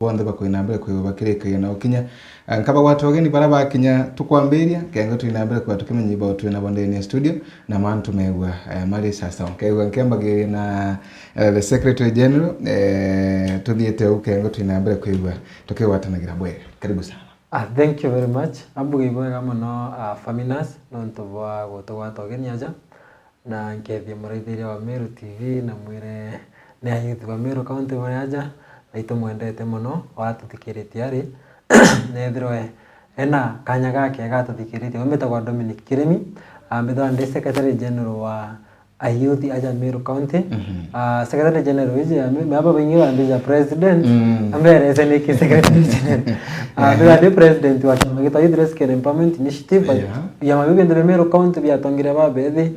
bonde bakwinambire kwibakirika na ukinya nkaba watu wageni baraba kinya tukwambiria kengo twinambire kwa tukimenye ibo twina bonde ni studio na mantu megwa mari sasa kegwa nkembage na the secretary general tuthiete ukengo twinambire kwigwa tukiwatanagira bwe karibu sana. Thank you very much. Ambuge bwega muno Faminas no ntobwa gotogwa geni aja na nkethia muraithiria wa Meru TV na mwire ne ayuthi wa Meru county aja naito mwendete muno watuthikiretie ari nethirwe ena kanya gake gatuthikiretie umetagwa Dominic Kiremi ambithwa ndi secretary general wa ayuthi aja Meru county secretary general wije maba bingira ndija president ambere seneki secretary general the president wa chama kita Youth Rescue Empowerment Initiative ya mabibi ndebe Meru county bya tongire babethi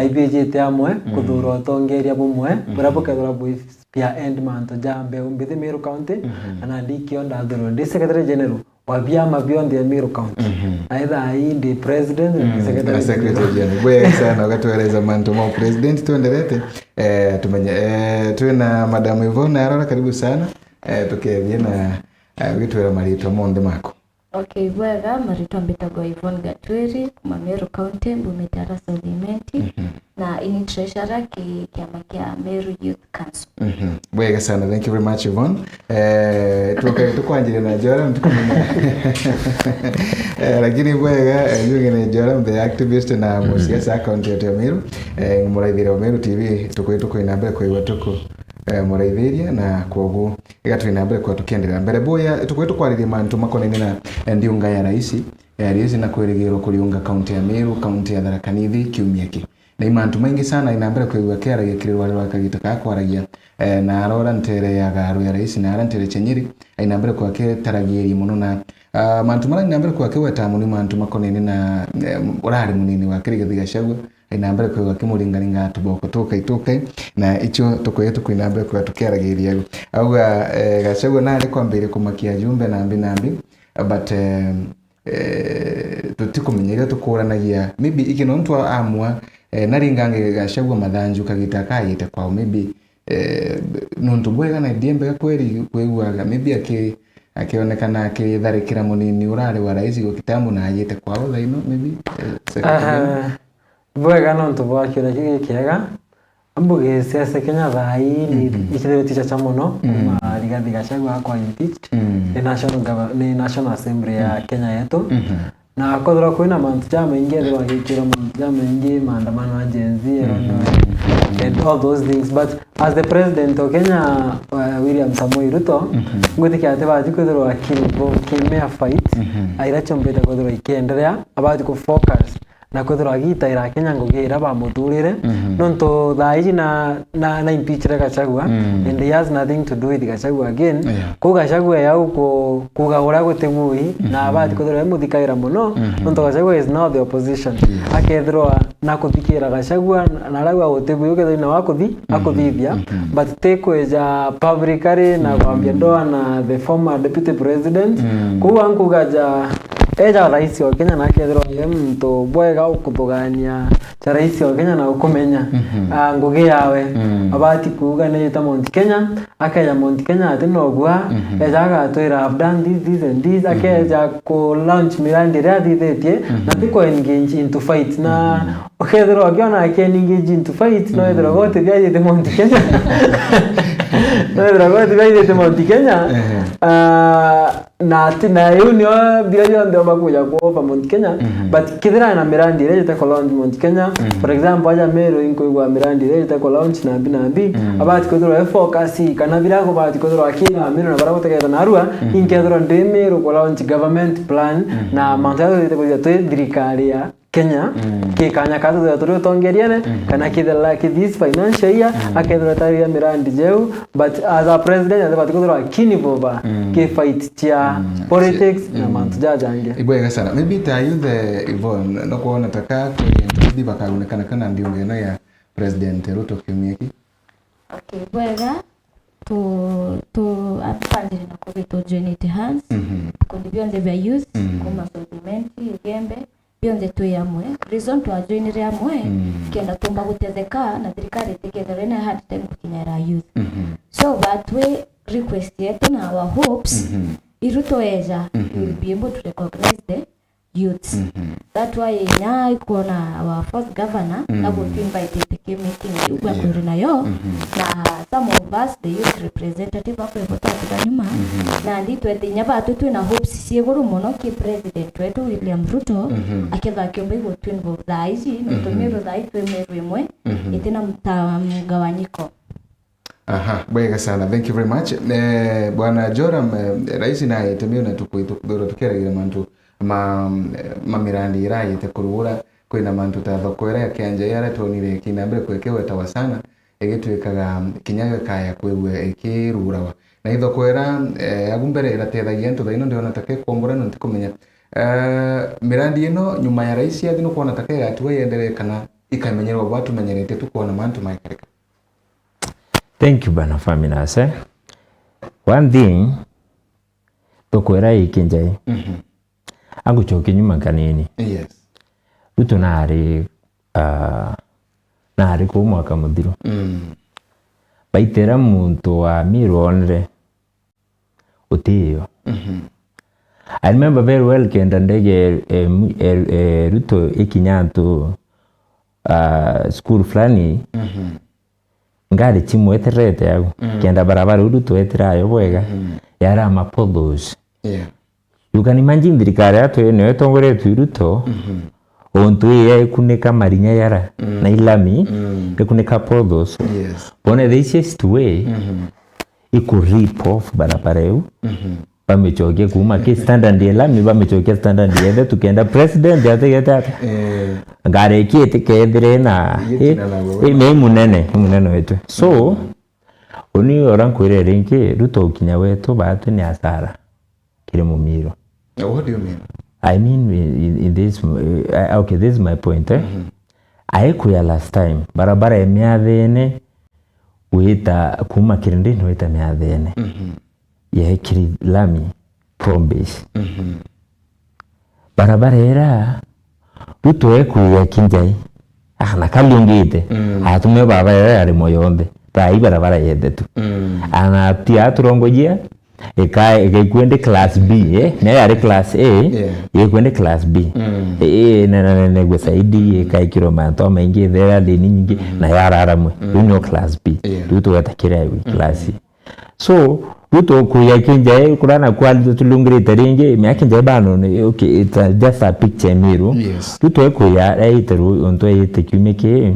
IBG te amwe kuthuro tongeria bumwe burabuka burabu pia end month jambe umbithi Meru county ana ndikio ndathuro ndi secretary general wa vyama beyond the Meru county either hii ndi president secretary general bwe sana wakatueleza manto mo president tuendelete tumenye tuena madam Yvonne Arora karibu sana tukevye na witwera marito monde mako. Okay, bwega marito mbitagwa Yvonne Gatweri kuma Meru county Mbumetara Supplement na ini treasurer kiama kia Meru Youth Council. Bwega sana, thank you very much Yvonne. Tukwanjire na Joram tukumenya. Lakini bwega yunge na Joram the activist na musiasa account ya Meru. Muraithira wa Meru TV tuko inambere kwa iwatuko muraithiria na kwogu igatwinambere kwa tukiendelea mbere boya tukwariria mantu makonene na ndiunga ya rais na kwirigirwo kuriunga county ya Meru county ya Tharaka Nithi kiumia na imantu maingi sana inambere kwa kiara gikirirwa rwa kagita ka kwaragia na arora ntere ya garu ya rais na arantere chenyiri inambere kwa taragieri muno na mantu mara inambere kwa weta muni mantu makonene na urari munini wa kirigathi Gachagua inambere kwa kimuringaringa tuboko tukai na icho tukwinambere kwa tukiaragiria au Gachagua na ari kwambire kumakia jumbe nambi but tutikumenyera tukuranagia maybe ikino mtu amwa naringange Gachagua mathanju kagita kayite kwao maybe nuntu bwega na diembe kweri kweguaga maybe akionekana akitharikira munini urari wa rais gukitamu na ayite kwao thaino maybe bwega nuntu bwa kira kiega ambuge siasa Kenya thai ni ikirero ticha cha muno Rigathi Gachagua kwa impeached the National Assembly ya Kenya yetu na kodra kuina mantu chama ingia wa kikira mantu chama ingia maandamano ya Gen Z and all those things, but as the president of Kenya William Samoei Ruto ngoti kiate ba kodra akimea fight airacho mbeta kodra ikiendelea about ku focus na kodra gita ira Kenya ngogera ba muturire nonto thai na impeach Gachagua and he has nothing to do with Gachagua again ko Gachagua yau ko kugahora gutemui na abati kodra muthikaira muno nonto Gachagua is now the opposition akethroa na kuthikira Gachagua na ragwa gutemui ukethina na wakuthi akuthithia but tekweja publicly na kwambia ndoa na the former deputy president ko ankugaja eja rais wa Kenya na kethroa mto bwega ukutugania cha rais wa Kenya na ukomenya ngugi yawe abati kuga ne ta Mount Kenya akaya Mount Kenya atinogwa ejaga twira have done this and this akaja ko launch mirandi rathithetie na tiko engage into fight na okethro akiona engage into fight no ethro gote bia de Mount Kenya no ethro gote bia de Mount Kenya na yunio bila ndio bakuja kuopa Mount Kenya but kidira na mirandi ile ta launch Mount Kenya for example aja Meru inko igwa mirandi ile ta launch na binabi abati kodro focus kana bila ko bati kodro akina Meru na barabara tekera na arua inkedro ndi Meru ko launch government plan na mantado ile ko jate dirikari ya Kenya ke kanya kazo ya toro tongeriane kana kidela this financial year akedro taria mirandi jeu but as a president abati kodro akini boba ke fight tia politics na mantuja jange ibwega sana maybe tayu the Yvonne no kuona taka kwenye bakaonekana kana ndio ngeno ya president Ruto kiumiki. Okay, bwega to apande na kubito Unity Hands kundi beyond the youth kuma supplement ugembe beyond the yamwe reason to join yamwe kenda tumba gutezeka na thirikari tegetherene hard time kukinyara youth so that way request yetu na our hopes Ruto eja will be able to recognize the youths. That's why nya iko na our fourth governor na go invite the meeting kwa kurina yo na some of us the youth representative hapo kwa nyuma na ndito etinya batu tu na hopes sieguru muno ki president wetu William Ruto akitha kiombe go twin of thaizi no tumiro thai twemeru imwe itina mgawanyiko. Aha, bwega sana. Thank you very much. Bwana Joram, rais na itemio na tukuithukudhura tukeragira mantu mamirandi irai tekurura kwina mantu ta thoko ira kianja yara tonire kinambere kwekewe tawasana egitwikaga kinyaga kaya kwewe ekirurawa na ithoko ira agumbere iratethagia ntu thaino ndiona take kombora no ntikumenya mirandi ino nyuma ya rais yathino kuona take atuwe yendere kana ikamenyerwa watu menyerete tukuona mantu maikarika. Thank you, Bana Faminas. One thing, tokwera ikinjai. Angu choki nyuma kanini. Yes. Ruto nari ko mwaka muthiru. Baitera muntu wa mironre utiyo. I remember very well kenda ndege Ruto ikinyantu school flani. Ngari chimu eterete yagu kenda barabara Ruto etirayo bwega yara mapodos. Yeah. You can imagine thirikari atu eno etongoretu Ruto ontu ye kunika marinya yara na ilami ekunika podos. Yes. Bone the easiest way iku rip off barabara eu bamechoke kuma ki standard ya lami bamechoke standard ya tukenda president yate ngare kiete kedre na munene wetu. So oni orankwire rinki Ruto kinya wetu batu ni asara kire mumiro. What do you mean? I mean in this okay, this is my point. Aikuya last time barabara ya miathene uita kuma kirindini uita miathene ya kiri lami prombase barabara era Ruto ekuya kinjai na kalungite atume baba era ari moyonde tai barabara yedetu ana tiaturongojia ekakwende class B na yari class A yekwende class B na gwesaidi ekaikiro manto maingi thera deni nyingi na yararamwe no class B Ruto watakira class C. So Ruto kuya kinjai kurana kwali tulungire ringe myakinjai bano okay, it's just a picture miru. Yes. Ruto kuya aiteru onto etekimeke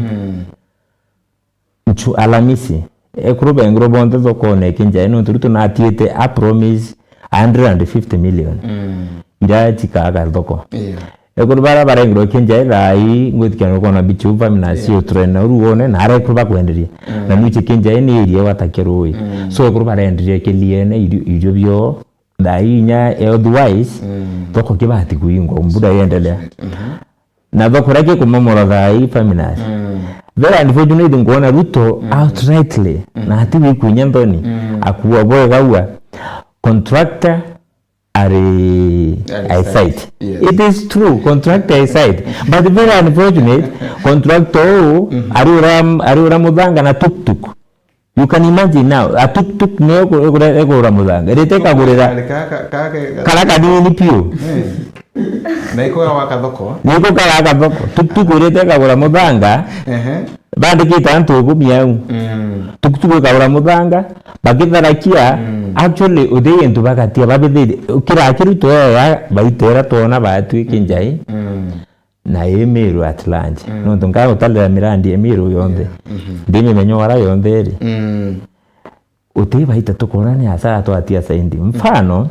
nchu alamisi ekuruba engrobo onto zokone kinjai no Ruto na atiete a promise 150 million ira chikaga doko. Yeah. Ekuruba bara engro kinjai rai ngwetikano kona bichuva minasio trainer ruone na ara ekuruba kwenderia na muche kinjai ni iriye watakiroi. So ekuruba renderia keliene irio byo dai nya otherwise toko kibati kuingo mbuda yendelea na bakorake kumamora dai Faminas. Very unfortunate ngona Ruto outrightly na hati wikunya ndoni akuwa boy gawa contractor I cite. Yes. It is true, contractor I cite. But very unfortunate, contractor arura mudanga na tuk-tuk. You can imagine now, a tuk-tuk neo eko mudanga. Reteka gurira. Kalaka ni pio. Na iko waka thoko. Niko kalaka thoko. Tuk-tuk reteka gura mudanga. Bandikita antu gumiau. Tuk-tuk gura mudanga. Bagitharakia actually udeye ntubagatia babithiri kira kiruto ya baitera tona batu kinjai na emiru at lunch no tunga utalera mirandi emiru yonde ndime menyo wara yonde ri uti baita tukorani asa to atia saindi mfano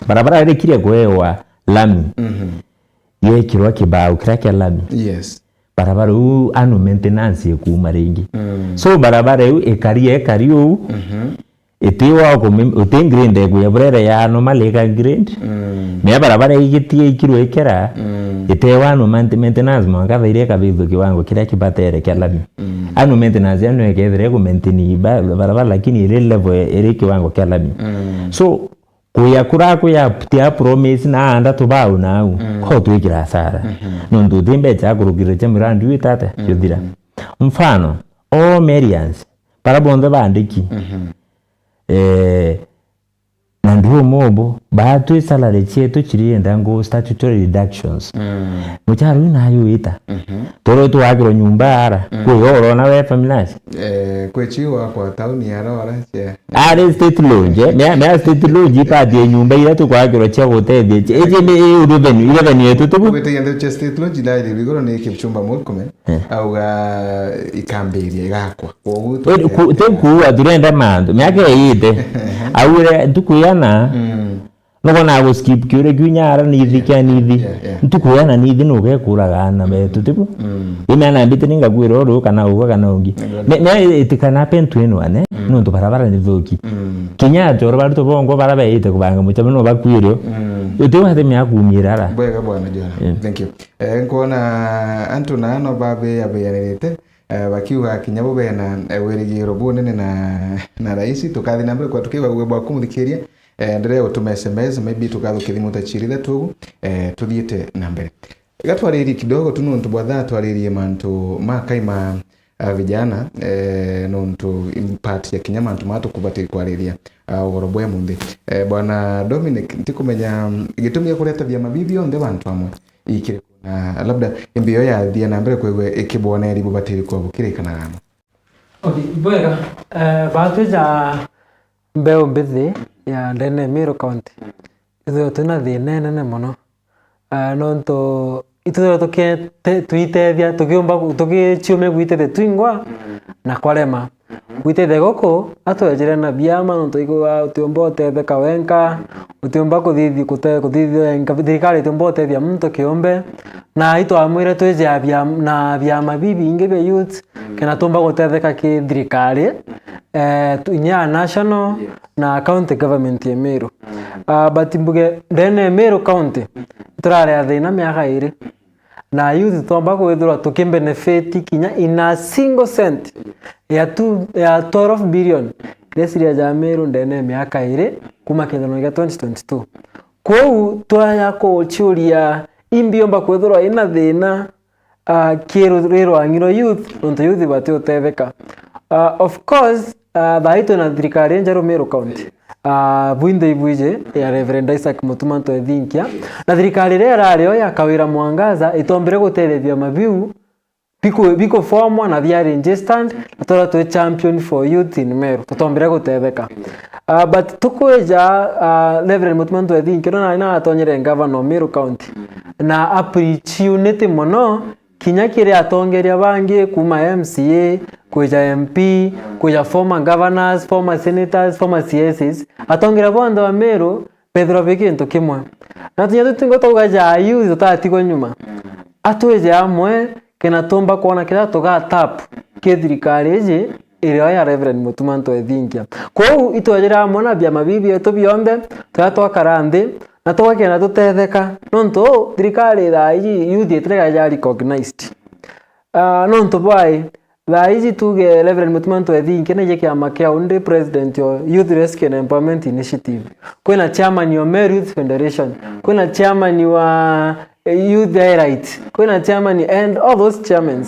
barabara ile kire kwewa lami ye kirwa kibao kirake lami. Yes. Barabara u anu maintenance ku maringi so barabara u ekari u etiwa ko utengrinde kuyabrere ya no maleka grind me barabara igitie ikirwe ekera etewa no maintenance mwanga thaire kabitho kiwango kira kibatere kya lami anu maintenance anu ekethire ku maintain barabara lakini ile level ere kiwango kya lami so kuya tia promise na anda tubau nau ko twikira sara no ndudimbe cha kurugire cha mirandi witata yuthira mfano o Marians parabonde bandiki na ndio mobo batu salary chetu chirienda ngo statutory reductions mucharo nayo ita toro twagiro nyumba ara kuyoro na we families kwechiwa kwa town ya rora che are state lodge me state lodge pa de nyumba ira to kwagiro che hoteli eje me revenue yetu to kubete yende che state lodge ila ile bigoro ne kipchumba mulkume au ga ikamberia igakwa ku adurenda mando myake ite awure tukuyana no na go skip kyure gyunyara ni thikya ni thi tukuyana ni thi no gekuragana betu tipo imana mbite ninga gwiro ro kana uga kana ungi me itikana pentu eno ane no to barabara ni thoki kinya joro bari to bongo barabe ite kubanga muchabe no bakwiro utewa hate myakumira ra bwega bwana jana thank you nkona antuna no babe abeyanete bakiuga kinyabo bena werigiro bunene na raisi tukathi na mbere kwa tukiwa gwe kumuthikiria ndere utuma SMS maybe tukathukithi mutachirire tugu tuthiete na mbere gatwariri kidogo tuno ntubwadha twaririe mantu makaima vijana nonto impact ya kinyama ntumatu kubati kwariria urobwe munde bwana Dominic ntikumenya gitumia kureta vya mabibio nde bantu amwe ikire na labda mbio ya thia na mbere kwegwe ikibona eribu batiri kwa bukire kana gano okay bwega batu ja mbeo mbithi ya ndene Meru County itho tuna thina nene muno nonto itho tuitethia tukiomba tukichume gwitete twingwa na kwarema gwitete goko atwejere na biama nonto igwa utiomba utetheka wenka utiomba kuthithio enka thirikari utiomba utethia mtu kiombe na ito amwire tweje na biama bibi inge be youth kana tumba gutetheka ki thirikari tunya national na county government ya Meru but mbuge ndene Meru County turare thina miaka iri na youth tomba kwithura tukimbenefit kinya in a single cent ya 12 billion resiria ja Meru ndene miaka iri kuma kithano gya 2022 kou twaya ko churia imbiomba kwithura ina thina kiriro angiro youth onto youth bati utetheka of course baito na thirikari njaro Meru County buinde ibuje ya Reverend Isaac Mutumanto ethinkia na thirikari rera ryo ya kawira mwangaza itombere gutethethia mabiu biko formwa na thia registered tora to champion for youth in Meru tutombere gutetheka but tukweja Reverend Mutumanto ethinkia na atonyere governor Meru County na appreciate mono kinya kire atongeria bangi kuma MCA kuja MP kuja former governors former senators former CSs atongeria bondo wa Meru Pedro Bekinto kimwe na tunya tutingo togaja youth tutatigo nyuma atweje amwe kena tomba kuona kila toga tap kithirikari je iriyo ya Reverend Mutumanto ethinkia kou itwejera amwe bya mabibi eto byombe twatwakarande na twakena tutetheka nonto thirikari thai youth etrega ya recognized nonto boy thai tuge Reverend Mutumanto ethinkia ne kiama kia unde president yo Youth Rescue and Empowerment Initiative kwena chairman yo Meru Youth Federation kwena chairman wa Youth Right kwena chairman and all those chairmen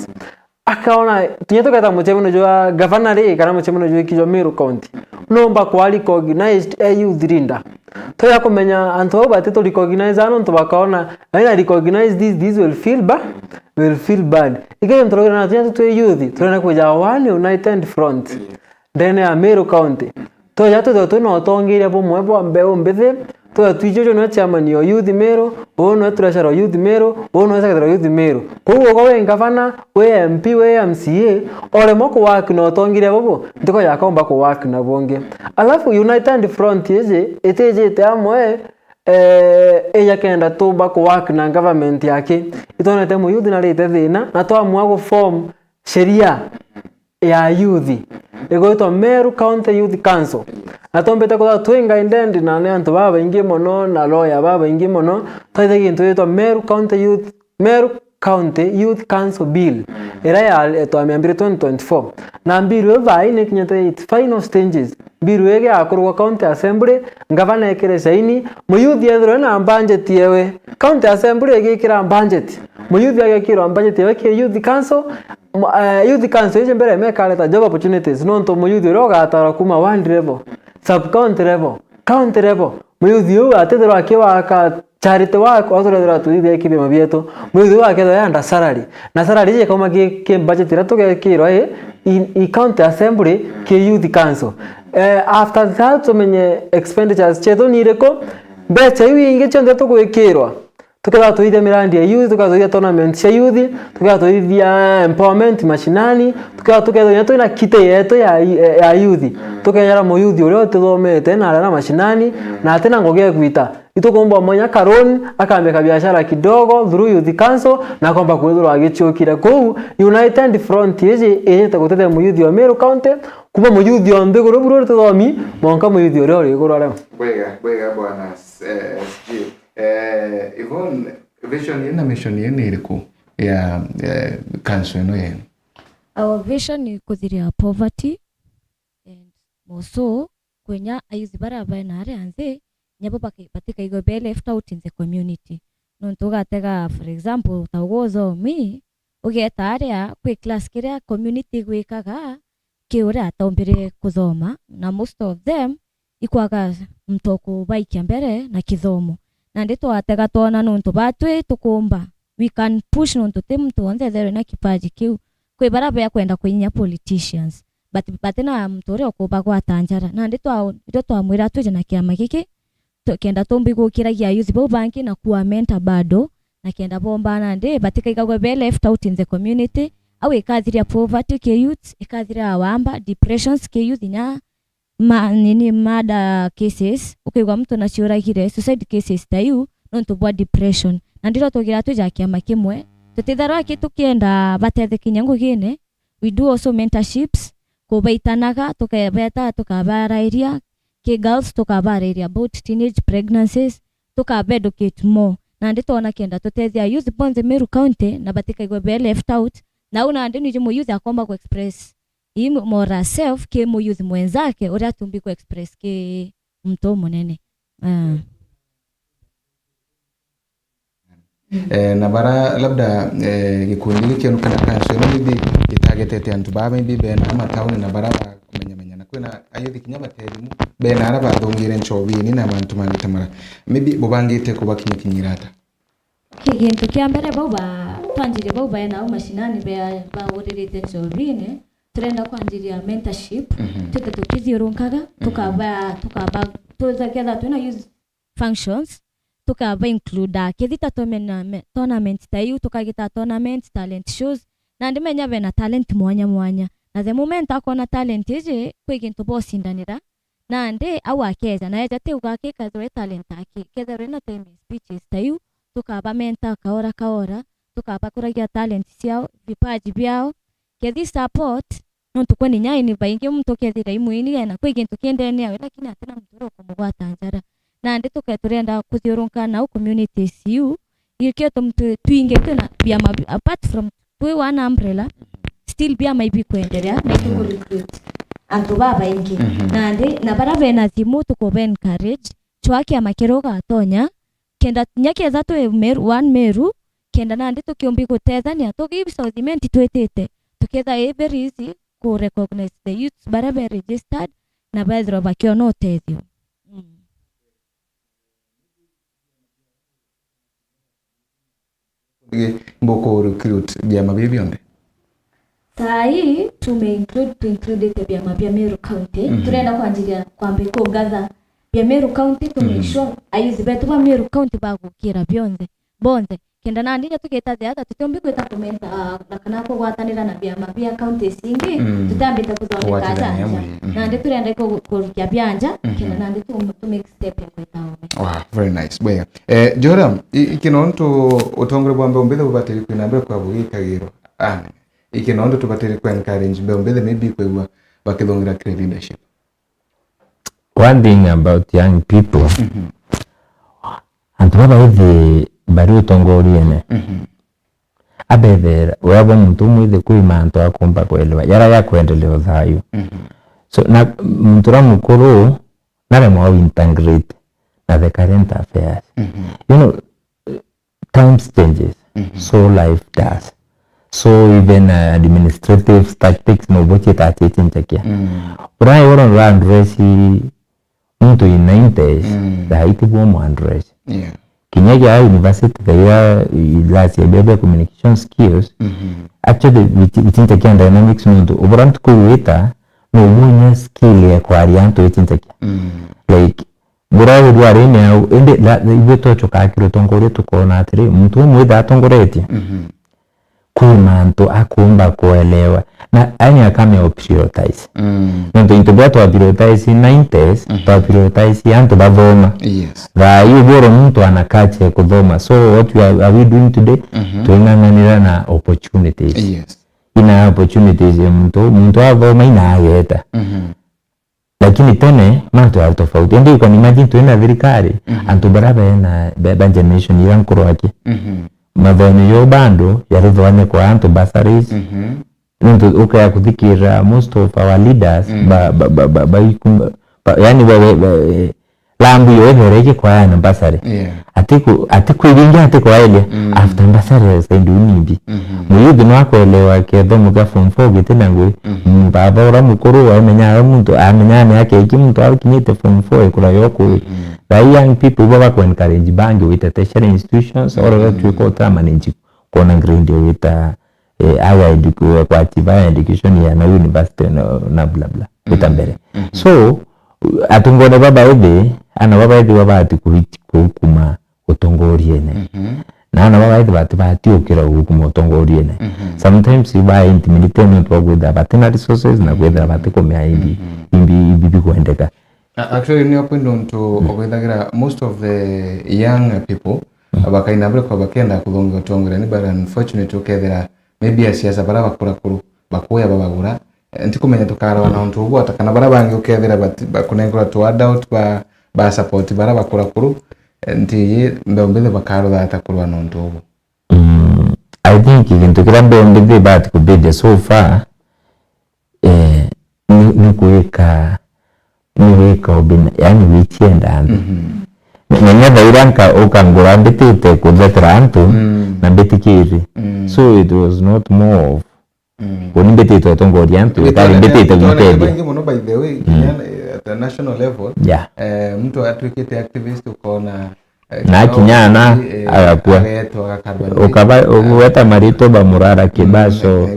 akaona tunyeto kata mchemeno jwa governor ri kana mchemeno jwa kijo Meru County nomba kwa recognized youth leader toya kumenya anto bateto recognize anto bakaona aina recognize this will feel bad ikaye mtoroga na tunyeto to youth tuna kuja one united front ndene ya Meru County toya to no tongire bo mwebo mbeo mbethe to twijojo no chairman yo youth Meru ono treasurer youth Meru ono secretary youth Meru kugo go ngavana we MP we MCA ole moko work no tongire bobo ndiko yakomba ko work na bonge alafu united front eteje tamwe eya kenda toba ko work na government yake itone temu youth na lete thina na to amwa form sheria ya youth egoito Meru County Youth Council atombeta ko twinga indendi na ne antu baba ingi mono na lawyer baba ingi mono twaithe gintu yeto Meru County Youth Council Bill era ya to ambiire 2024 na bill vai ne kinyete it final stages bill ege akorwa county assembly ngavana ekere saini muyuthi ethro na budget yewe county assembly ege kira budget muyuthi ege kira budget yewe ke youth council ije mbere mekaleta job opportunities nonto muyuthi roga atara kuma one level sub county level muyuthi uyu atethirwa akiwaka charity wako athurethirwa tuithie kithima bietu muyuthi wake yanda salary na salary je kama ki budget ira tugekirwa i county assembly ki youth council after that tumenye expenditures chetu ni iriko mbeca iu ingi chonde tugwikirwa tuketha tuithia mirandi ya youth tukathuithia tournament ya youth tuketha tuithia empowerment mashinani tuketha twina kite yetu ya youth tukeyara mu youth uria tuthomete na arana mashinani na tena ngoge gwita itukomba monya karon akambeka biashara kidogo through youth council na kwamba kwethurwa agichukira kou united front ije gutete mu youth wa Meru County kuma mu youth wa Mbegoro buru tuthomi monka mu youth uria uri iguru ara bwega bwana Yvonne, vision yenu na mission yenu iliku ya council yenu yenu? Our vision ni kuthiria poverty and also kwenya ayuthi bara bana ari anze nyabo patika igo be left out in the community. Nontu gatega for example tawozo mi ugeta aria kwi class kiria community gwikaga kiura atombire kuthoma na most of them ikwaga mtoko baikia mbere na kithomo na ndito atega tona nontu batwe tukumba we can push nontu mtu onze there na kipaji kiu kwi baraba ya kwenda kwinya politicians but na mtu uri okuba kwa tanjara na ndito twamwira tuje na kiama giki kenda tombi gukiragia youth bo banki na kuwa mentor bado na kenda bomba na ndi batika igagwe be left out in the community au ikathiria poverty ke youth ikathiria wamba depressions ke youth nya mada cases ukigwa mtu na ciuragire suicide cases tayu nontu bwa depression na ndiro tugira tuja kiama kimwe tutitharwa kitu kienda batethe kinyangu gine we do also mentorships kubaitanaga tukabeta tukabarairia ke girls tukabarairia about teenage pregnancies tukabeducate more na nditona kenda tutethia youth bonze Meru County na batika igwe be left out na una ndini jumu youth akomba ku express mora self ke mu youth mwenzake uria tumbi ku express ke mto munene na bara labda gikundi kionu kana kanso no bibi itagetete antu ba maybe be na matauni na bara kumenya na kwena ayuthi kinyama terimu be na araba thongire nchobini na bantu manitamara maybe bobangite kuba kinyikinyirata kintu kia mbere bauba twanjire bauba na mashinani be baurire nchobini turenda kwanjiria mentorship tete tukithiurunkaga tukaba tuzagetha twina youth functions tukaba include kithita tournament tayu tukagita tournament talent shows na ndimenya bena talent mwanya na the moment akona talent ije kwigintu bosindanira na ndi au akeza na eja teuga kikathwe talent aki kethere na time speeches tayu tukaba mentor kaora tukaba kuragia talent ciao vipaji byao kethi support nontu kwani nyai ni baingi mtu kethira imuini na kwigintu kiendene awe lakini atena mtu kumugwata njara na ndi tuketurenda kuthiurunka na communities you ikio tumtu tuinge tuna biama apart from we one umbrella still biama ibi kuendelea na iko recruit antu baba ingi na ndi na baraba na thimu tuko encourage chwaki amakiroga atonya kenda nyake za tu Meru kenda na ndi tukiombi gutethania tugibi southment twetete tuketha very easy ku recognize the youths baraba registered na bathro bakio no tethio mboko recruit biama bibionde sai include biama bia Meru County turenda kwanjiria kwambe kugatha bia Meru County tumeisho ayuthi betu ba Meru County bagukira bonze kenda na ndija tuketa theata tutombi kweta kumenta na kana kugwatanira na biama bia county singi tutambita kuthondeka janja na ndi turenda kurukia bianja kenda na ndi tu make step ya kweta wow very nice bwega Joram ikinonto utongore bwambe umbethe bubateri kwina mbere kwa bugikagiro ikinonto tubateri kwa encourage be umbethe maybe kwa bakithongira leadership. One thing about young people and baba uthi bari utongoriene abethera wabo muntu mwithe kwi manto akumba kwelewa yara ya kuendelea thayo so na mtura mukuru nare mwa integrate na the current affairs you know times changes so life does so even administrative tactics no boche ta chinchakia urai woron run resi muntu in 90s daiti bo mwandresh Yeah. kinyaji ya university ya lasi ya bebe communication skills actually vitinta kia dynamics muntu oborantu kuwita no mwenye skill ya kwa arianto vitinta kia like bura udwari ni au ende la ibe tocho kakiro tongore tukona atiri mtu mwida atongoreti kuna mtu akumba kuelewa na ani akame prioritize ndio intobia to prioritize 90s to prioritize anto bavoma Yes. ga yuboro mtu anakache kudhoma so what are we doing today tuinganganira na opportunities Yes. ina opportunities mtu avoma ina ageta lakini tene matu ya tofauti ndio kwa imagine tuena thirikari antu baraba na beba generation ya nkuru wake mathoni yo bando yarithwane kwa antu basaris ndio ukaya kuthikira most of our leaders yani lambu yo hereke kwa na basari atiku ibinga atiku aile after basari sendu nibi muyudu no akoelewa ke thomu ga form 4 gitinangwe baba ora mukuru wa menya muntu amenyane yake iki muntu abikinyite form 4 kula yoko the young people baba ko encourage bangi with tertiary institutions or what we call manage kona grade with our education kwa tiba education ya na university na bla bla utambere so atungone baba ebe ana baba ebe baba ati kuhukuma utongoriene na ana baba ebe bati okira kuhukuma utongoriene sometimes iba intimidate to with the batena resources na kwenda batekomea imbi kuendeka. Actually ni point on to obethagira most of the young people abakainabire kwa bakenda kuthonga utongoreni but unfortunately ukethera maybe asiasa bara bakura kuru bakoya babagura ntikumenya tukara wana untu ubu atakana bara bangi ukethera bakunengura to adult ba support bara bakura kuru nti mbeombele bakaro data kurwa nontu ubu. I think kintu kira mbeombele bat kubide so far ni kuweka obina yani wichienda andu nenya iranka ukangura mbitite kuthethera antu na mbitikiri so it was not more of kuni mbitite tongoria antu kali mbitite gutende wengi muno by the way at the national level mtu atwikite activist ukona na kinyana agakua ukaba uweta marito bamurara kibaso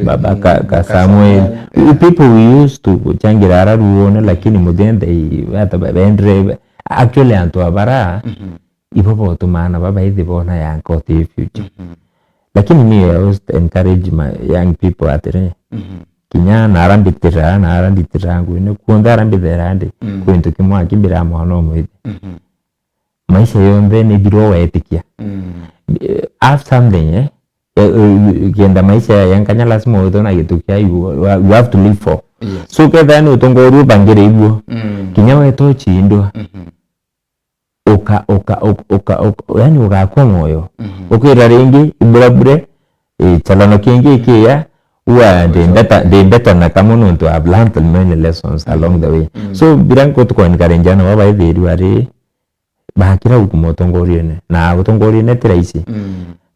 baba ka Samuel people we used to changira araruone lakini mudende hata bendre actually antu abara ipopo tumana baba hizi bona yanko the future lakini me I was encourage my young people atire kinyana arambitira ngwine kuonda arambithera ndi kwintu kimwa kibira mwana mwe maisha yombe ni biro waetikia have something kienda maisha yankanya lazima udona gitukia you have to live for so kedani utongori bangire ibwo kinyawe to chindo yani ukakwa moyo ukira ringi iburabure chalano kingi kia uwa de better na kama nuntu have learned many lessons along the way so biranko tuko encourage baba ithiri wari bahakira ukumotongoriene na utongoriene tiraisi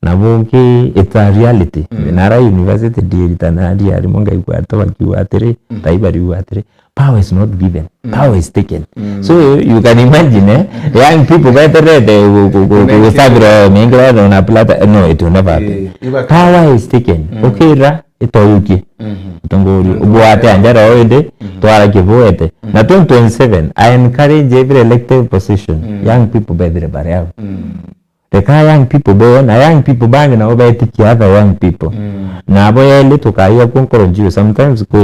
na bungi it's a reality Nara University diritana ari monga igwato bakiwa atiri taibari watiri power is not given power is taken so you can imagine young people better go sabiro mingla na plata no it will never happen power is taken okay ra itoyuki utongori ubwate anjara oide twara kiboete na 2027 I encourage every elected position young people better barao the young people born young people bang na obeti other young people na boye little kaya konkoronjiro sometimes ko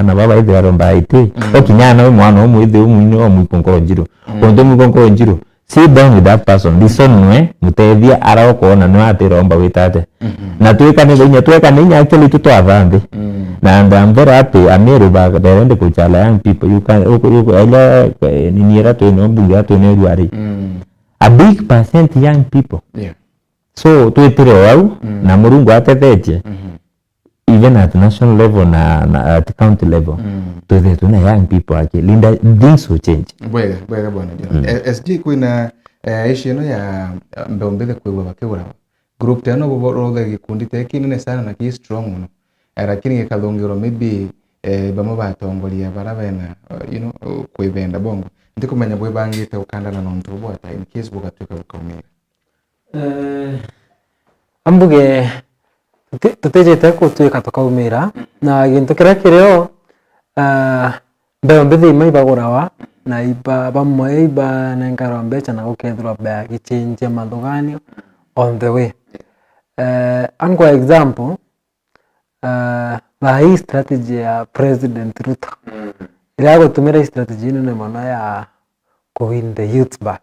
na baba ide aromba ite okinyana mwana omuide omunyo omukonkoronjiro ondo mukonkoronjiro sit down with that person listen nwe mutethia araokona no atiromba witate na tweka ninya actually tutwavambe na I'm very happy amiru ba the kuchala young people you can ela niniera to no buga to ne ruari a big percent young people so tuitire wau na murungu atethetie even at national level na at county level tuna young people ake linda things will change bwega bwana SG kuina issue no ya mbeombele kwewa bakebura group tano boborothe gikundi tekinene sana na ki strong muno lakini gikathongero maybe bamwe batongoria barabena kwibenda bongo ndikumenya bwe bangite ukandana nontu bwata in case bugatuka bukaumira ambuge tutejete kutuika tukaumira na gintu kiria kirio mbeo mbithi imwe ibagurawa na iba bamwe iba nengaro mbecha na gukethirwa mbea gichinjia mathuganio on the way kwa example hii strategy ya President Ruto ila gutumira strategy ino mono ya win the youth back.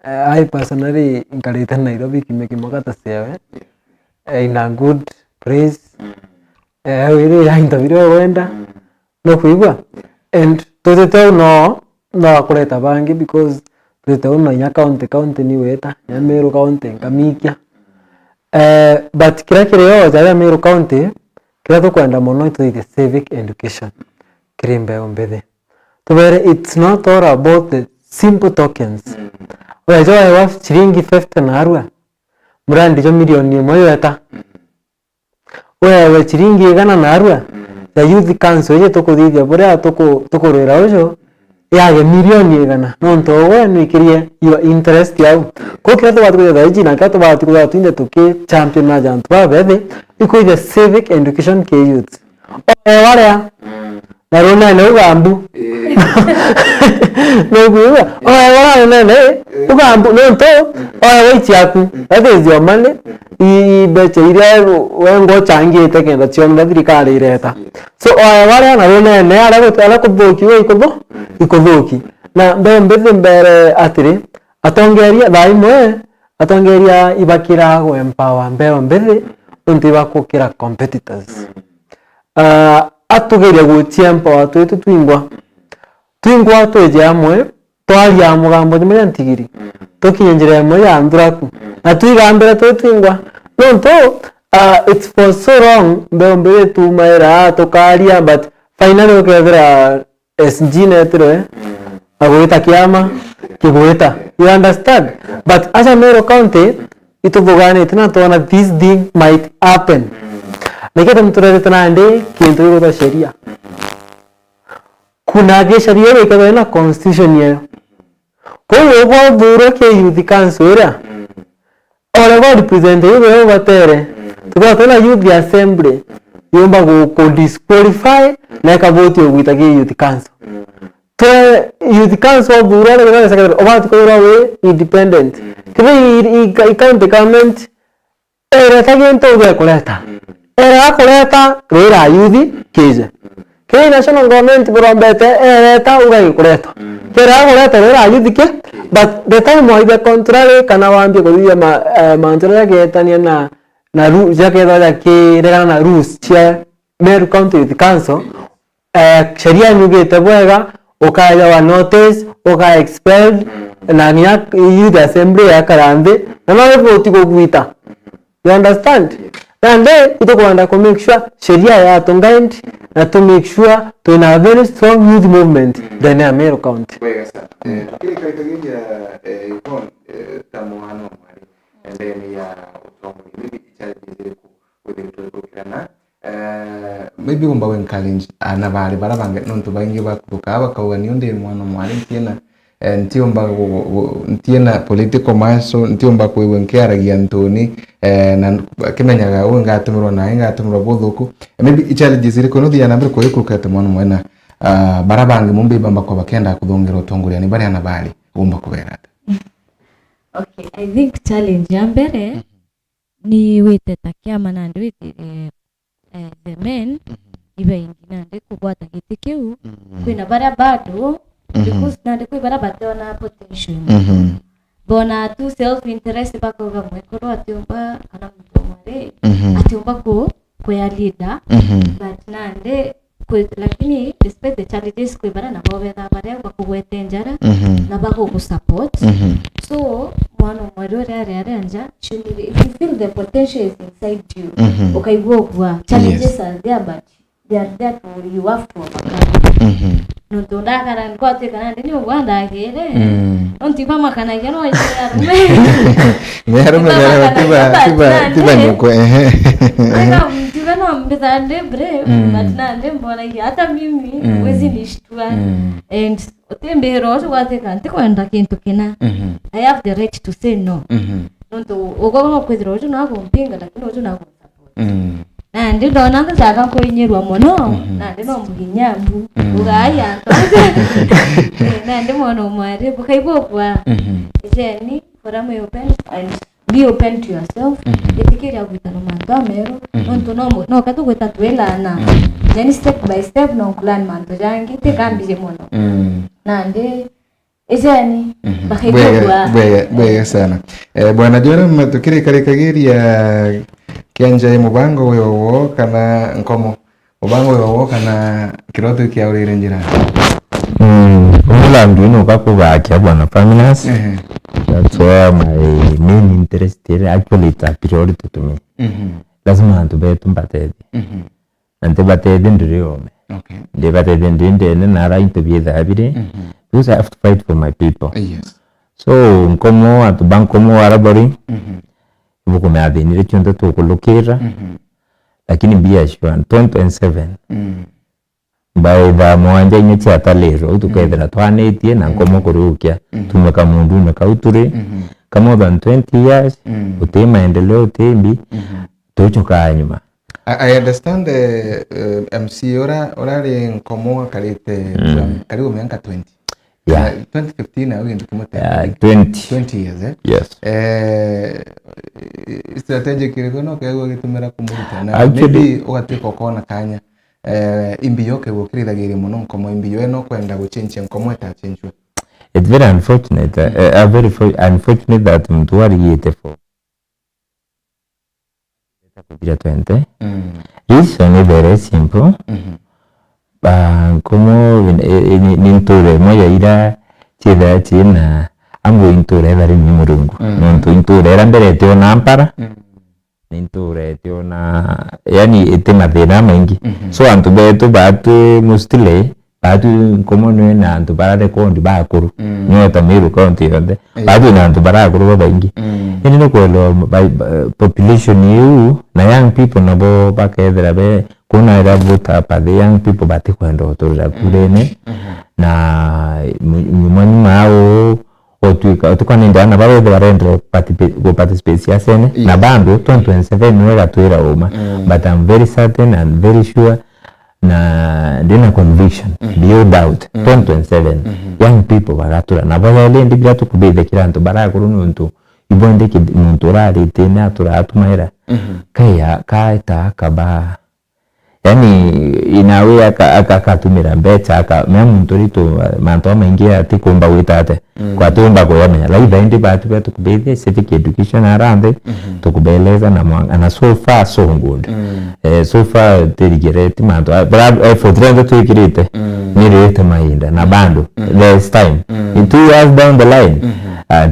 I personally ngarite Nairobi kimekimokata sewe in a good place really ya interview wenda no kuigwa and tutete no kuleta bangi because tutete no nya county ni weta ya Meru county ngamikia but kira kireo ya Meru county kira tukwenda mono to the civic education kirimbe ombethe tubere it's not all about the simple tokens wewe wa shilingi 50 na arua mrandi jo milioni moyo weta wewe shilingi gana na arua ya youth council ye tukuthithia bora tukurira ujo yage milioni gana nonto we nikirie your interest yao ko kira watu kwa daiji na katu watu kwa tinde tuke champion na jantu ba bebe iko the civic education ke youth wale na rona na ugambu no kuwa wala nene ugambu nonto wait yaku that is your money ibeche ile wengo changite kenda chiomba thirikari ireta so wale na rona ne ala kuthoki we ikuthoki na mbembe mbere atiri atongeria daimwe atongeria ibakira go empower mbembe unti bakukira competitors atugeria gutia empower twetu twingwa tweje amwe twali ya mugambo nimwe ntigiri tukinjira amwe ya nduraku na twigambira twingwa nonto it's for so long mbembe tu maira tokaria but finally ukethera SG netro agwita kiama kigwita you understand but as a Meru county ituvugane tena tuona this thing might happen nikete mturere tena ndi kintu iko sheria kuna sheria ile iko na constitution yao kwa hiyo kwa bure ke youth council ora ole wa representative wao watere tukatona youth assembly yomba go disqualify na kaboti ogwita ke youth council to youth council bure na secretary obati ko rawe independent kibi county government era tagento uga kuleta era kuleta rira youth kije ke national government brombete era uga kuleta kera kuleta rira youth ke but the time wa the contrary kana waambie kuthia manjira ke tania na rules yake ya ke regana na rules cha Meru County Youth Council sheria nyugete bwega ukaya wa notice uka expelled na ni youth assembly ya karambe na mawe voti kuita you understand and then itakwenda ku make sure sheria ya tongaend na to make sure to a very strong youth movement ndani ya Meru County wega sana kile kaitagia ikon tamuano mali ndani ya utongo bibi challenges kudimtokana maybe umba wen challenge anabali barabange nonto bangi bakuruka bakawga nionde mwana mwali tiena ntiomba ntiena political maso ntiomba kwewenkeragia ntoni na kimenyaga wengatumiro na engatumiro bothuku maybe challenges iriko no thia nambere kwikuruka te mwana mwana barabange mumbe bamba kwa bakenda kuthongera utongoria ni bari anabali umba kubera okay I think challenge ya mbere ni witeta kiama na ndwiti the men ibe ingina ndi kubwata giti kiu kwina bara bado because na ndi kwibara batona potential bona tu self interest bako ga mwekoro atiomba kana mtomare atiomba ko ya leader but nande lakini despite the challenges kwibara na bobe da bare kwa kuwetenjara na bako ku support so mwana mwero rare anja if you feel the potential is inside you okay go kwa challenges are there but they are there for you have to overcome no to da kana kwa te kana ndi uganda gere onti mama kana yano ya tiba nyoko aka mtiba no mbithande brave but nande mbona hata mimi wezi nishtua and utembero wathika ntikwenda kintu kina I have the right to say no nonto ugo kwithira uju na kumpinga lakini uju na kumsupport na ndi ndona ngaga kuinyirwa muno na ndi no muhinyambu ugaya na ndi mono mwari bukaibwa kwa jeni for am open and be open to yourself etikiria gwitana mantu amero nonto no katu gwita twelana then step by step no plan mantu jangi tikambije muno nande ejeni bakhaibwa bwe sana bwana Joram tukirikageria kianja mubango wewo kana nkomo mubango wewo kana kiroto kia urire njira umulandu ino kakubakya bwana Faminas. That's why my main interest here actually it's a priority to me. Lazima antu betu mbatedi ante batedi ndiriome ndi batedi ndinde nara intobye habire because I have to fight for my people. Yes. So nkomo atu bankomo arabori buko me adinire chonda to kolokera lakini be sure 2027 by the mwanja inyechi atalero utukethera twanetie na nkomo kurukia tumeka mundu mekauture kama more than 20 years utema endeleo utembi tochoka nyuma. I understand MC orari nkomo kalite karibu miaka 20. Yeah. 2015 na wewe ndukumata 20 years Yes. Strategic ilikono kwa gitumira kumuruta na maybe ugatiko kona kanya imbiyo ke gukirithagire muno nkomo imbiyo eno kwenda guchenche nkomo etachenchwe. It's very unfortunate. Very unfortunate that mtu ariyete for 20. Reason is very simple. Como nintore moya ira chida china ambo intore bari murungu nonto intore era mbere tyo nampara nintore tyo na yani etema thina maingi so antu betu batu mustile batu como no na antu barade kondi bakuru nyo tamiru konti yonde batu na antu barakuru baingi yani no kwelo population you na young people nabo bakethera be kuna ira buta pa the young people bati kwenda otorera kurene na nyumani mao otuika tukanenda na babo barendre participate yasene na bando 2027 nwera tuira uma but I'm very certain and very sure na dena conviction beyond doubt 2027 young people bagatura na babo lendi biratu kubide kiranto barakuru nuntu ibonde ki muntu rari tena turatumaira kaya kaita kaba yani inawe akatumira mbecha muntu rito manto maingia ati kumba witate kwa tumba kwa yamenya laida ndi batu betu kubede civic education around tukubeleza na mwanga na so far so good so far deligerate manto for 300 tukirite nirete mainda na bando this time in 2 years down the line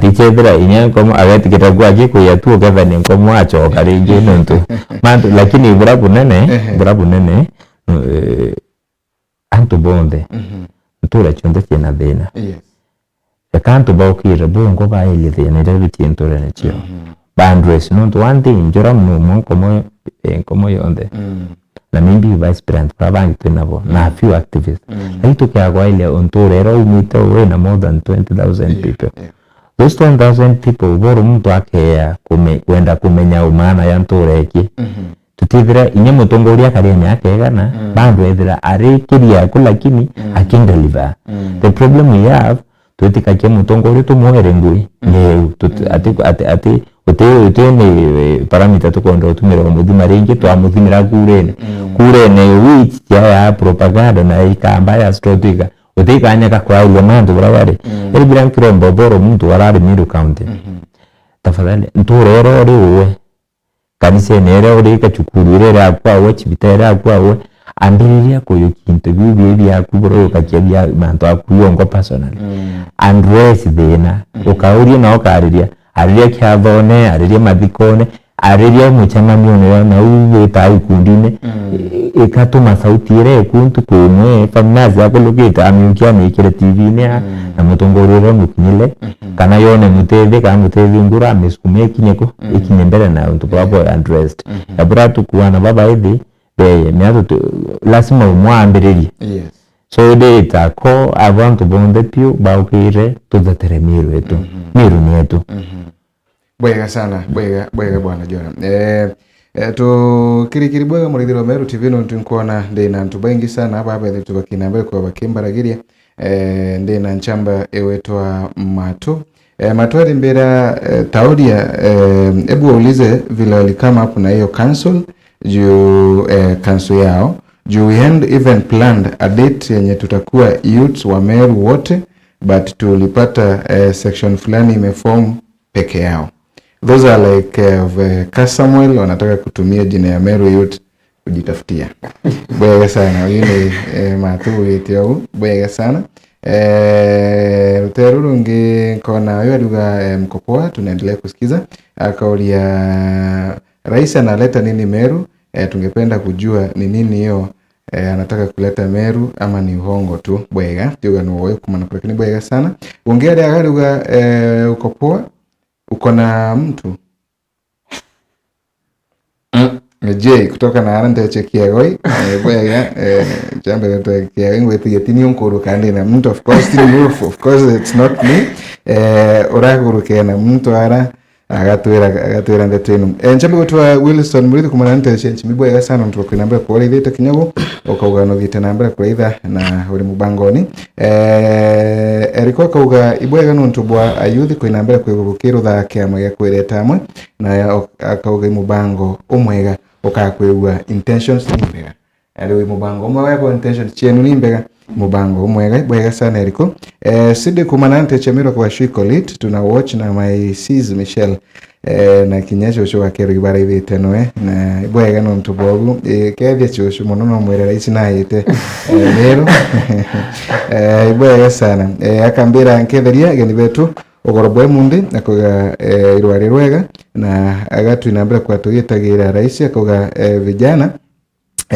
tichedra inya como agati kitagwa jiko ya tu gavana como acho karinje nonto manto lakini burabu nene antu bonde ntura chonda chena dena kantu baukira bongo baile dena ira tientora ne chio bandres nonto one thing joram no mon como yonde na mimbi vice president prabangi tenabo na few activists aitu kya kwa ile ontora era umita we na more than 20,000 people. Those 10,000 people boro mtu akea kwenda kumenya umana ya ntoreki tutithira inye mutongoria karia yake gana bando ethira arekiria ko lakini akindeliver the problem we have tutika ke mutongoria tumuhere ngui ne ati utene paramita tukondo utumira muthima ringi twamuthimira kurene which ya propaganda na ikamba ya strategic utikanya kwa ulo mandu brawari elibira kirombo boro mtu warari Miru County tafadhali nturero riwe kanise nere uri kachukuru ire akwa watch bitera akwa we ambiriria koyo kintu bibi yakuboro kakebya mantu akuyongo personal and raise thina ukauri na okariria ariria kyathone ariria mathikone ariria muchama miono na uwe tai kundine ikatuma sauti ire kuntu kumwe Faminas yakologeta amyukia mekire TV ne na mutongorero mukinyile kana yone muteve kana muteve ngura ameskume kinyeko ikinyembere na untu babo undressed abura tukuana baba hivi miatu lazima umwambiririe Yes. so nditako abantu bonde pio baukire tuthatere miru yetu miru ni yetu Bwega sana, bwega bwana Jona. Tukirikiri bwega Murithiro Meru TV no tunkuona ndina antu baingi sana aba tubakina mbere kwa bakimbaragiria ndina nchamba ewetwa Mato. Mato ari mbera Taudia ebu ulize vile walikama hapo na hiyo council juu council yao juu we had even planned a date yenye tutakuwa youths wa Meru wote but tulipata section fulani imeform peke yao. Those are like Samuel wanataka kutumia jina ya Meru Youth kujitafutia. Bwega sana. Wile Matu yetio. Bwega sana. Ruterurungi kona wewe lugha mkopoa tunaendelea kusikiza. Akaulia rais analeta nini Meru? Tungependa kujua ni nini hiyo anataka kuleta Meru ama ni uhongo tu. Bwega. Tioga nuwe kumana kwa kini bwega sana. Ungea dia lugha ukopoa. Uko na mtu J kutoka na arante chekia goi bwega jambo la tukia ngwe tini unkuru kandi na mtu of course it's not me orakuru kena mtu ara agatwira ndetenu njambo gutwa Wilson Murithi kumana nte chenchi mibwega sana mtu kwa namba kwa ile kinyago okauga thite namba kwa itha na uri mubangoni eriko kauga ibwega no ntubwa ayuthi kwa namba kwa gukiro thake amwe kwireta amwe na akauga mubango umwega okakwegwa intentions nimbega ari mubango umwe kwa intentions chenu nimbega mubango umwega bwega sana eriko sidi kumanante chemiro kwa shikolit tuna watch na my sis Michelle na kinyesho cyo akero ibara ibite noe na bwega no ntubogu kethia cyo muno no mwere rais na yete rero bwega sana akambira nketheria geni betu ogorobwe mundi akoga irwari rwega na agatu inambira kwa tuyetagira rais akoga vijana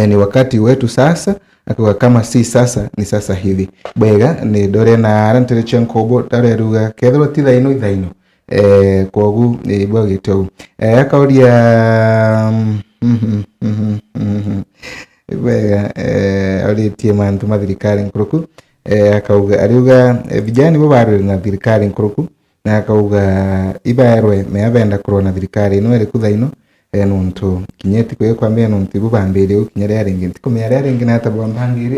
ni wakati wetu sasa akoga kama si sasa ni sasa hivi bwega ni dore na arantere chenkobo tare ruga kethro tithaino ithaino kogu ni bwagito akauria bwega ali tiema ntuma thirikari nkruku akauga ariuga vijana bo bari na thirikari nkruku na akauga ibarwe meabenda kurona thirikari no eri kuthaino nuntu kinyeti kwe kwa mbere nuntu bubambere ukinyere aringi ntikumya aringi nata bwambangiri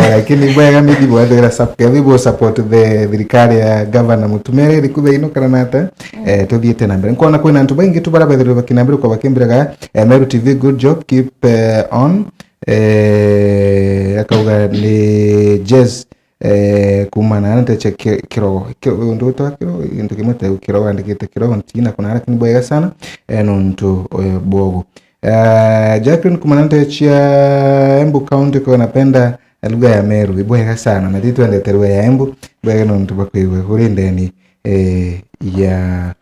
lakini bwega midi bwadera support the thirikari ya governor mutumere eri kuthaino kana nata tuthiete na mbere nkona kwina ntu baingi tubarabethero bakinambire kwa bakimbiraga Meru TV good job keep on akauga ni jazz kumana ante che kirogo ndo to ndo kimete kirogo andikite kirogo ntina kuna lakini bwega sana nonto bogo Jacqueline kumana ante chia Embu County kwa napenda lugha ya Meru bwega sana na titu ande terwa ya Embu bwega nonto bakwiwe kuri ndeni ya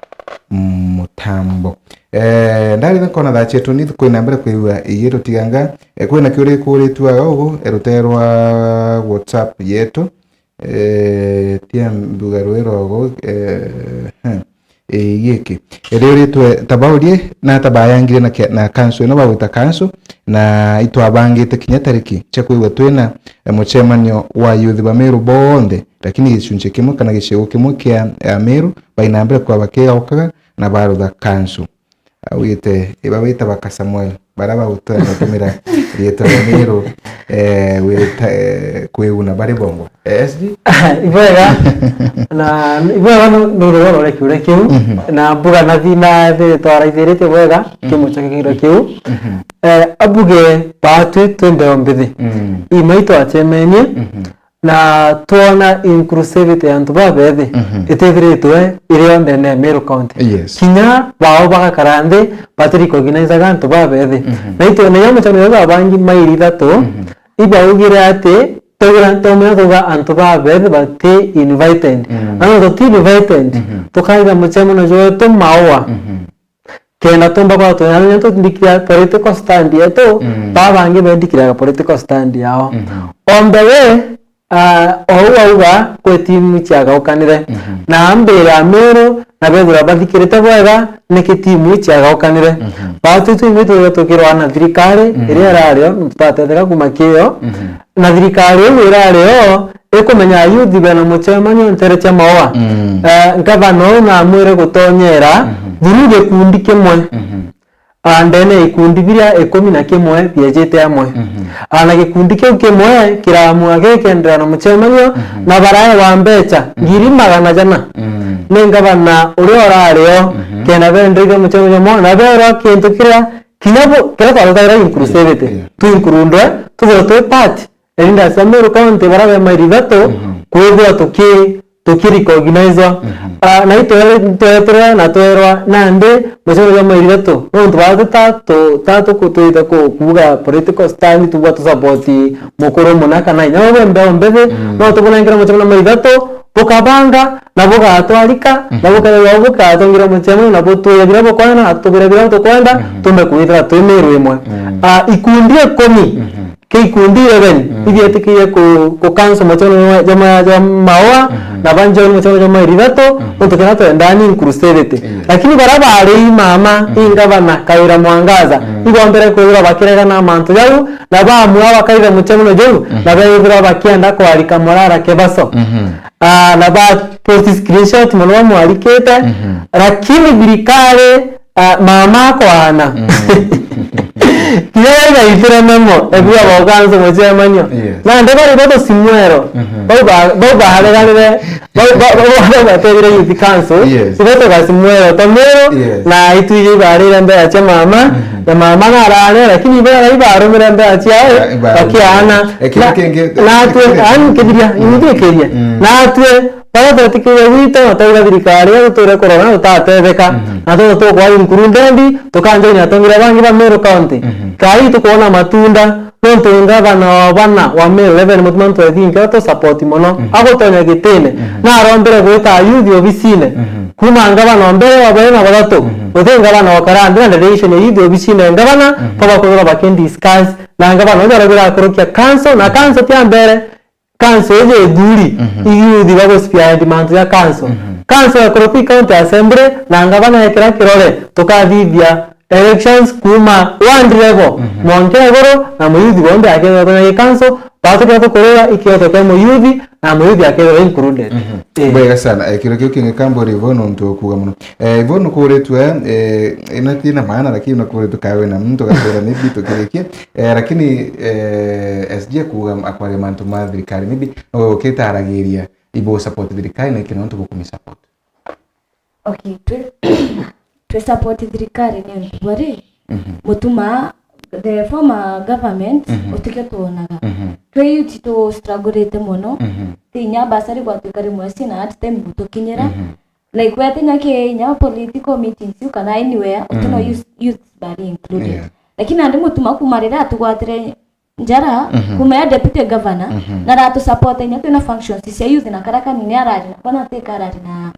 mutambo ndari nakona da chetu ni ko nambira kwiwa yero tiganga kwina kyore kuri tuaga ugo eroterwa WhatsApp yetu tia mbugarwero ugo yeke rero tu tabaurie na tabayangire na kanso no bawita kanso na itwabangite kinyatariki cha kwiwa twena muchemanyo wa youth ba Meru bonde lakini gicunje kimwe kana gicego kimwe kia Meru bainambira kwa bakega okaga na baro da kanso awite ibawita baka Samuel baraba utana tumira yeto Meru wita kweuna bari bongo SD ibega na ibega no roro rekure kiu na buga na thina the twara ithirite bwega kimuchakira kiu abuge patu twende ombithi imaito achemenie na tuona inclusivity antu babethi itithiritwe iri on the Meru County kinya bao baka karande patrick organize antu babethi na ito na yamu chano ya bangi mairi thatu iba ugire ate togira tomera toga antu babethi bate invited ano to invited tukaiga muchemo na jo to mawa kena tumba kwa to nanya to ndikira political stand yeto babange bendikira political stand yao on the way auga kwe timu chiagaukanire na mbera mero na bethura bathikirite bwega niki timu chiagaukanire batu twimwe tukirwa na thirikari iria rario tutatetheka kumakio na thirikari iria rario ekumenya youth bena muchemanyo ntere cha mawa gavana na mwire gutonyera thuru gikundi kimwe andene ikundi biria 11 biejete amwe ana gikundi kiu kimwe kiramua gekendera na muchemanyo na baraye wa mbecha ngiri magana jana ne gavana uri orario kena bendege muchemanyo mo na bero kintu kiria kinabo kira kwa inclusivity tu includwe tu part erinda Samburu County barabe mairivato kwethwa tukirecognize na itoeterwa na toerwa nande muchemanyo wa mairivato no ntwatata tatu kutuita kuvuga political stand tu watu support mukuru munaka na nyawe mbebe no tukunangira muchemanyo wa mairivato bukabanga na bugatwarika na bukatongira muchemanyo na butuya bira bukwana atubira bira tukwenda tumekuithira tumirwe imwe ikundi 10 kikundi 11 ibietikiye ku council muchemanyo ya mawa na banjo muchemanyo wa mairivato utukana to ndani inclusivity lakini barabari mama ingavana Kawira Mwangaza igombere kwira bakirega na mantu yau na bamwe abakaira muchemanyo jeu na bayibira bakienda kwarika morara kebaso na ba post screenshot mwana mwalikete lakini birikare mama kwana kiyaga ifira memo ebya boganzo muchemanyo na ndebari boto simwero baba haleganire baba tebire youth council sibeto gasimwero tomero na ituye barira mbere cha mama na mama narane lakini bera ibarumira mbere cha bakiana na tu an kedia imide kedia na tu baba tikire wito ataira thirikari tuture corona utatetheka na to kwa inkurundi tukanje na tongira bangi ba Meru County kai tukuona matunda nonto ngavana wa Meru 11 mutmanto ethinga to support mono agotonya gitene na arombere gwita youth obisine kuma ngavana mbere wa bana batatu uthenga bana wakarandi na relation youth obisine ngavana baba ko bakendi discuss na ngavana ndara bila kurokia council na council tia mbere council je duri youth bago spia demand ya council council ya Korofi County Assembly na ngavana yakira kirore tukathithia elections kuma one level monkera goro na muyuthi bombe akero na council batu kwa korora ikioto kwa muyuthi na muyuthi akero included bwega sana kiro kio kinge kambo rivono nto kuga muno ivono kuretwa inatina maana lakini unakuretu kawe na mtu kakora nibi tukirekie lakini SG kuga akwale mantu madhirikari nibi oketaragiria ibo support thirikari na kino ntu bukumi support okay to support thirikari ni bwari mutuma the former government utikyo tuonaga twe to struggle muno tinya basari kwa tukari mwesi na at time butokinyera like we tinya ke nya political meetings you can anywhere utuno youth bari included lakini andi mutuma kumarira tugwatire njara kuma deputy governor na ratu support nya tuna functions cia youth na karaka ni arari na kona tekarari na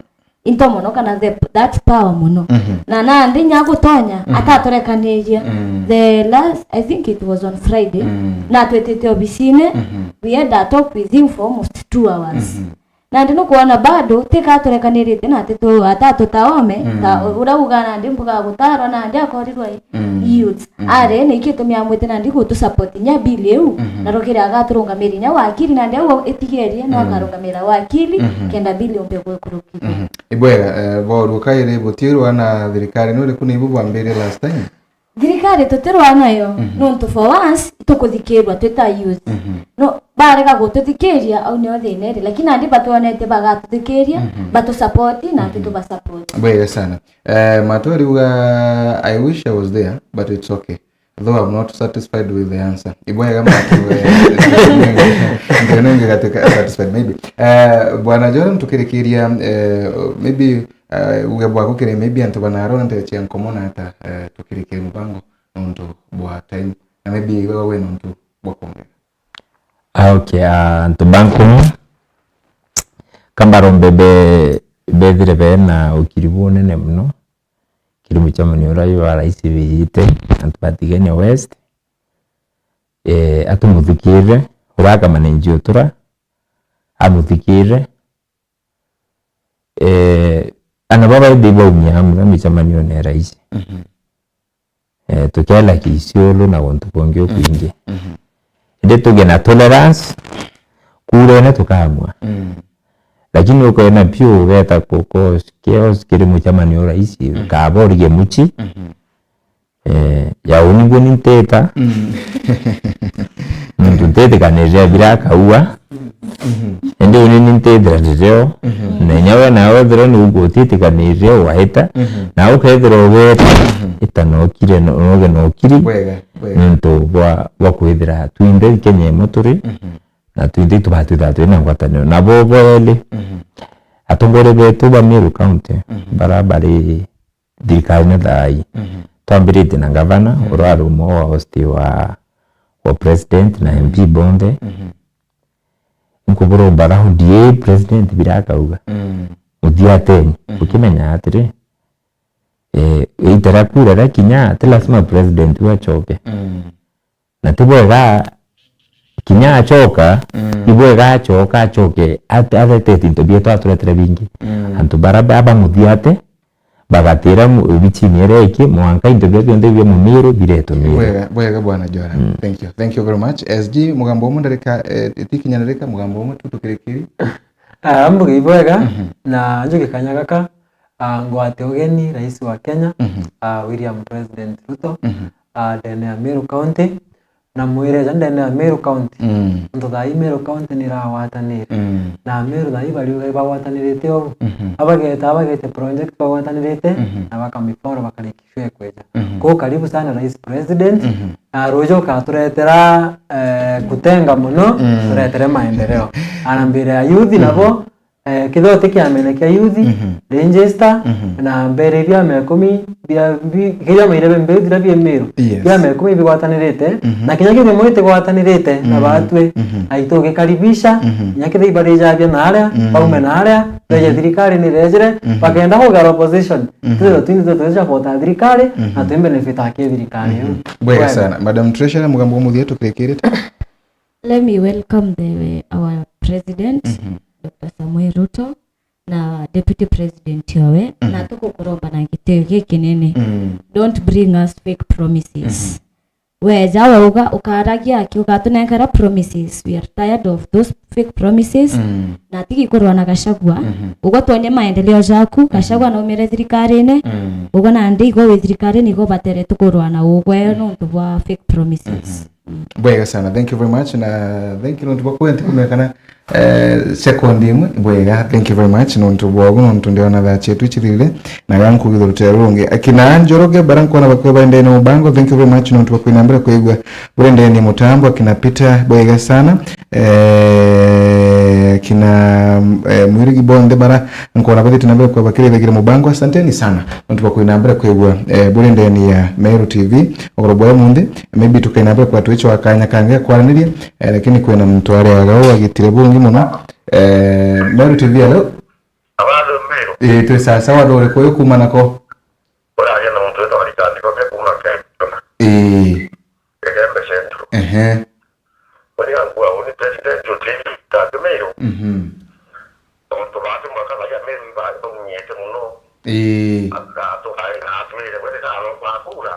into mono kana that power mono na ndi nyago tonya atatorekaniria the last I think it was on Friday na twetete obisine we had a talk with him for almost 2 hours na ndino kuona bado tekatorekanirie tena atatu taome ta uragana ndi mbuga gutaro na ndi akorirwa youth are ne ikitumia mwete na ndi gutu support nya bileu na rokira agaturunga mirinya wakili na ndi etigerie no akarungamira wakili kenda bili ombe gwekurukira ibwera boru kaire botirwa na thirikari no rekuni ibu ambere last time thirikari tutirwa nayo no to for once tukuthikirwa twita youth no barega gututhikiria au ni thine lakini andi batonete bagatuthikiria batu support na tutu ba support bwega sana matori uga I wish I was there but it's okay though I'm not satisfied with the answer ibwega matu ngenenge katika satisfied maybe bwana Jordan tukirikiria maybe uga bwa kukire maybe antu banaro nte chia komona hata tukirikire mbango ndo bwa time na maybe wewe ndo bwa kongera okay antu banko kambaro mbebe bethire bena ukiribune ne mno kirimu cha manyora yo raisi biyite antu batigenya west atumuthikire uraka manenji utura amuthikire ana baba ndiba umyamu michamanio ne rais tukela kisiolo na wontu bongyo kwingi ende tugena tolerance kurene tukamwa lakini uko na pio weta koko chaos kiri muchamanio rais kaborige muchi ya uningo ninteta ntete kaneja bila kaua ende unini ntedra leo na nyawe na odro ni ugo tete kaneja waita na ukedro weta itanokire no kiri nto bwa kwedra tuinde Kenya motore na tuinde tubatu datu na ngwatanio na bobole atongore betu ba Meru County barabari dirikane dai tambirite na gavana uraro mo wa hosti wa president na MP bonde nkuburo baraho die president biraka uga udiate ukimenya atire iterakura ra kinya tilasima president wa choke na tibwega kinya choka ibwega choke ate tinto bieto aturetere bingi antu baraba mudiate bagatera bichinyere iki mwanka interview byonde byo mu Meru bireto Meru bwega bwana Jora thank you very much SG mugambo mu ndareka etikinyanareka mugambo mu tutukirekiri ambuge bwega na njoge kanyagaka ngwate ogeni rais wa Kenya William President Ruto ndene ya Meru County na mwire ndene ya Meru County ndo dai Meru County ni rawatanire na Meru dai bari bawatanirite obu abagete project bawatanirite na bakamiforo bakarikishwe kweja ko karibu sana rais president rojo ka turetera kutenga muno turetere maendeleo anambere ya youth nabo kidote kiamenekea youth register na mbere bya 10 bya kila maire mbere dira bya Meru bya 10 bigwatanirite na kinya kile mwite gwatanirite na batwe aitoke karibisha nyakire ibareja bya naria baume naria reje thirikari ni rejere bagenda kugara opposition tuzo tuja bota thirikari na tu benefit ake thirikari bwega sana Madam Treasurer mugambo muthie tukirekirite. Let me welcome our president Dr. Samuel Ruto na deputy president yawe na tukukuromba na giteo giki nene don't bring us fake promises weja ukaragia aki ugatunengera promises we are tired of those fake promises na tiki kurwa na Gachagua ugo tonye maendeleo jaku Gachagua na umire thirikari-ine ugo na ndi go we thirikari-ini go batere tukurwa na ugo no tubwa fake promises bwega sana thank you very much na thank you ntuba kwenti kumekana second imwe bwega thank you very much ntuba ogo ntundiona tha chetu chirire na yanku githurutero akina Njoroge baranko na bakwe baende no bango thank you very much ntuba kwinambira kwigwa burende ni mutambo akina Peter bwega sana kina mwirigi bonde bara nkora badite nambira kwa bakire bagire mubango asanteni sana ntuba kwinambira kwigwa burende ni ya Meru TV ogoroboya munde maybe tukainambira kwa Twitch wakanya kange kwaranirie lakini kwena mtware wagao agitire bungi muno Meru TV alo abado Meru tu sasa wadore koyo kumanako ora yana muntu to alikandi ko kuma kema egembe centro wali angua uni president utili ta Meru muntu batu mwaka ya Meru ba to nyete muno to hai na atwele wale ta alo kwa kura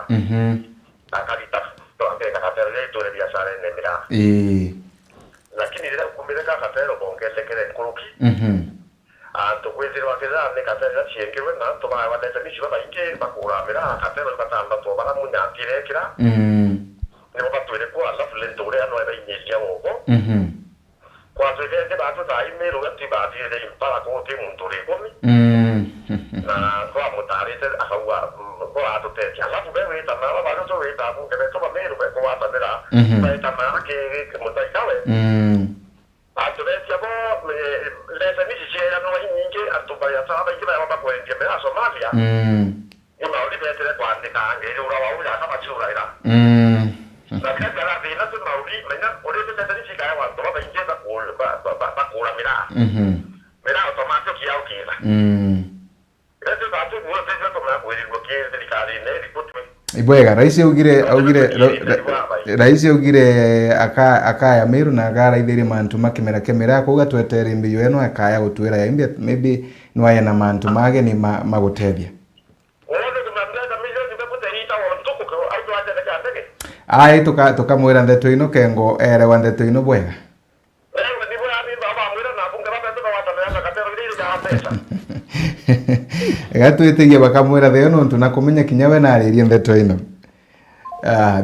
akalita to angeka katerele to le biashara nemira lakini ile kumbeleka katero bongese kile kuruki to kwezi wakeza ne katero chiengewe na to ba wadeta bishi baba inge bakura mira katero katamba to bala munya tire kira ne baba twele kwa alafu lento ule ano eba inyesha wogo kwa twende ba to dai Meru ati ba tire impala ko te muntu re komi na kwa mutare te akawa ko ato te alafu bewe tamara ba to we ta ko ke to ba Meru ko wa tamera ba tamara ke mutai kawe atuletia bo leta misi chera no inge atuba ya taba ikiba ba ko enge mera Somalia ima uli betere kwa ndika ngere ura wa ula kama chura ira na kaka vina tu mauli mena uli betere chika wa to ba inge ba ko ula mera mera automatic ya ukila ese ba tu wo te ko ma ko ri ko ke serikali ne ripoti Ibwega rais augire akaya Meru na agaraithirie mantu makimera kemera ko gatwetere mbiyo eno akaya gutwira ya imbia maybe nwaya na mantu mage ni magutethia ai tukamwira ndeto ino kengo ere wa ndeto ino Bwega gatwitigie bakamwira thio nontu na kumenya kinyawe na aririe ndeto ino.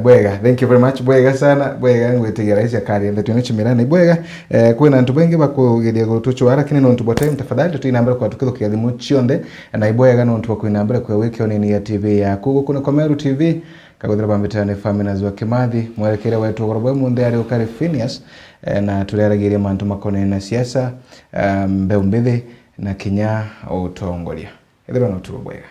Bwega, thank you very much Bwega sana. Bwega ngwitigira rais akari ndeto ino chimirana Bwega kwina ntu bengi bakugiria gutuchwara kini nontu bote tafadhali tuinambere kwa tukithukia thimu chionde na Bwega nontu bakuinambere kwa wiki onini ya TV yaku kuna Komeru TV kaguthira bambitane famina zwa Kimathi mwerekere wetu gorobwe munde ari ukari Phineas na tureragiria mantu makone na siasa mbeu mbithi na kinya utongoria ithira no tu Bwega.